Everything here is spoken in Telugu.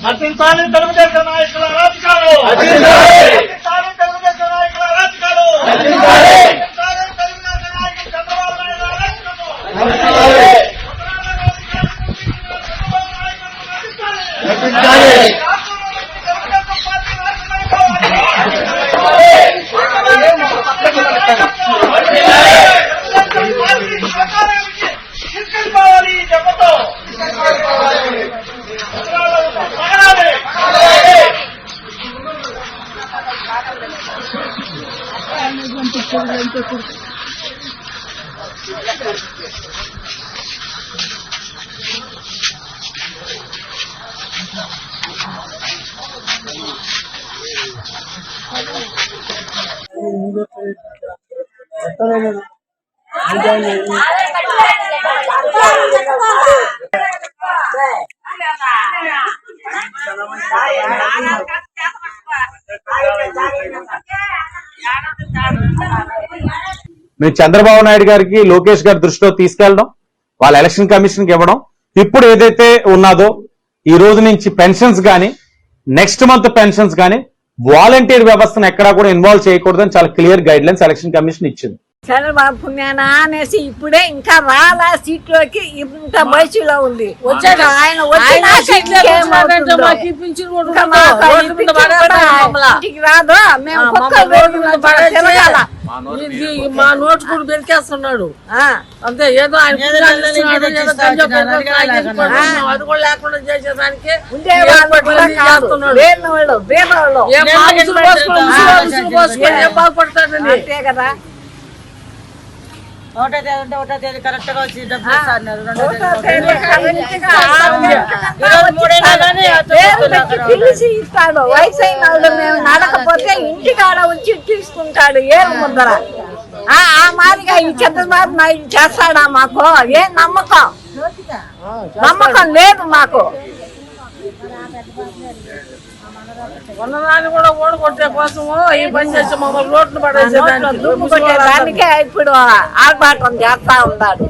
నటించాలి తెలుగుదేశం నాయకుల రాజకాలు, నటించాలి తెలుగుదేశం నాయకుల రాజకాలు, నటించాలి తెలుగుదేశం నాయకులు చంద్రబాబు నాయుడు రాజకాలు, తీసుకెళ్ళిపోవాలి చెప్పతో మేము చంద్రబాబు నాయుడు గారికి లోకేష్ గారి దృష్టిలో తీసుకెళ్ళడం, వాళ్ళ ఎలక్షన్ కమిషన్ కి ఇవ్వడం, ఇప్పుడు ఏదైతే ఉన్నదో ఈ రోజు నుంచి పెన్షన్స్ గానీ నెక్స్ట్ మంత్ పెన్షన్స్ గానీ వాలంటీర్ వ్యవస్థను ఎక్కడా కూడా ఇన్వాల్వ్ చేయకూడదని చాలా clear guide lines election commission ఇచ్చింది. చంద్రబాబు పుణ్యానా అనేసి ఇప్పుడే ఇంకా రాలా సీట్లోకి, ఇంత వయసులో ఉంది. వచ్చాక ఆయన రాదు, మేము మా నోటు కూడా బెరికేస్తున్నాడు అంతే. ఏదో ఆయన అది కూడా లేకుండా చేసేదానికి బాగుపడతాడండి. అంతే కదా. ఒకటో తేదీ కరెక్ట్ గా వచ్చి డబ్బులు పిలిచి ఇస్తాడు. వయసు అయిన వాళ్ళు మేము నడకపోతే ఇంటికాడ వచ్చి తీసుకుంటాడు ఏం ముందర. ఆ మాదిరిగా ఈ చంద్రబాబు నాయుడు చేస్తాడా? మాకు ఏం నమ్మకం లేదు మాకు. ఉన్నదాన్ని కూడా ఓడగొట్టే కోసము ఈ పని చేసి మమ్మల్ని రోడ్లు పడేసేదానికే ఇప్పుడు ఆర్భాటం చేస్తా ఉన్నాడు.